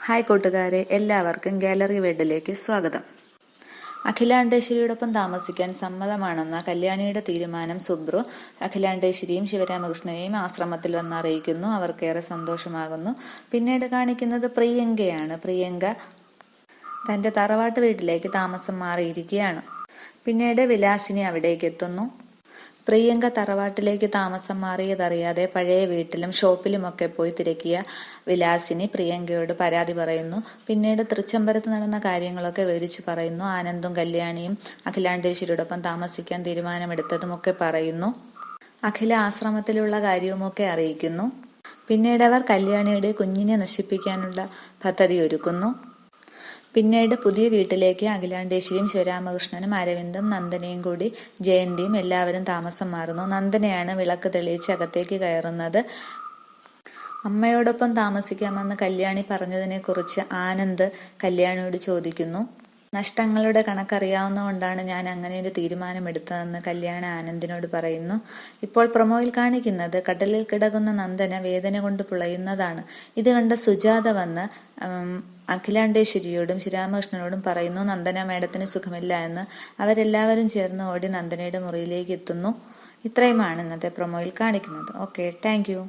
Hi കൂട്ടുകാരെ, എല്ലാവർക്കും gallery വേൾഡിലേക്ക് സ്വാഗതം. അഖിലാണ്ടേശ്വരിയോടൊപ്പം താമസിക്കാൻ സമ്മതമാണെന്ന കല്യാണിയുടെ തീരുമാനം സുബ്രു അഖിലാണ്ടേശ്വരിയും ശിവരാമകൃഷ്ണനെയും ആശ്രമത്തിൽ വന്ന് അറിയിക്കുന്നു. അവർക്കേറെ സന്തോഷമാകുന്നു. പിന്നീട് കാണിക്കുന്നത് പ്രിയങ്കയാണ്. പ്രിയങ്ക തന്റെ തറവാട്ട് വീട്ടിലേക്ക് താമസം മാറിയിരിക്കുകയാണ്. പിന്നീട് വിലാസിനി അവിടേക്ക് എത്തുന്നു. പ്രിയങ്ക തറവാട്ടിലേക്ക് താമസം മാറിയതറിയാതെ പഴയ വീട്ടിലും ഷോപ്പിലുമൊക്കെ പോയി തിരക്കിയ വിലാസിനി പ്രിയങ്കയോട് പരാതി പറയുന്നു. പിന്നീട് തൃച്ചംബരത്ത് നടന്ന കാര്യങ്ങളൊക്കെ വിവരിച്ചു പറയുന്നു. ആനന്ദും കല്യാണിയും അഖിലാണ്ടേശ്വരിയോടൊപ്പം താമസിക്കാൻ തീരുമാനമെടുത്തതുമൊക്കെ പറയുന്നു. അഖില ആശ്രമത്തിലുള്ള കാര്യവുമൊക്കെ അറിയിക്കുന്നു. പിന്നീട് അവർ കല്യാണിയുടെ കുഞ്ഞിനെ നശിപ്പിക്കാനുള്ള പദ്ധതി ഒരുക്കുന്നു. പിന്നീട് പുതിയ വീട്ടിലേക്ക് അഖിലാണ്ടേശ്വരിയും ശിവരാമകൃഷ്ണനും അരവിന്ദും നന്ദനയും കൂടി ജയന്തിയും എല്ലാവരും താമസം മാറുന്നു. നന്ദനയാണ് വിളക്ക് തെളിയിച്ച് അകത്തേക്ക് കയറുന്നത്. അമ്മയോടൊപ്പം താമസിക്കാമെന്ന് കല്യാണി പറഞ്ഞതിനെ കുറിച്ച് ആനന്ദ് കല്യാണിയോട് ചോദിക്കുന്നു. നഷ്ടങ്ങളുടെ കണക്കറിയാവുന്നതുകൊണ്ടാണ് ഞാൻ അങ്ങനെ ഒരു തീരുമാനമെടുത്തതെന്ന് കല്യാണി ആനന്ദിനോട് പറയുന്നു. ഇപ്പോൾ പ്രൊമോയിൽ കാണിക്കുന്നത് കട്ടിലിൽ കിടക്കുന്ന നന്ദന വേദന കൊണ്ട് പുളയുന്നതാണ്. ഇത് കണ്ട സുജാത വന്ന് അഖിലാണ്ടേശ്വരിയോടും ശ്രീരാമകൃഷ്ണനോടും പറയുന്നു നന്ദന മേഡത്തിന് സുഖമില്ല എന്ന്. അവരെല്ലാവരും ചേർന്ന് ഓടി നന്ദനയുടെ മുറിയിലേക്ക് എത്തുന്നു. ഇത്രയുമാണ് ഇന്നത്തെ പ്രൊമോയിൽ കാണിക്കുന്നത്. Okay, thank you.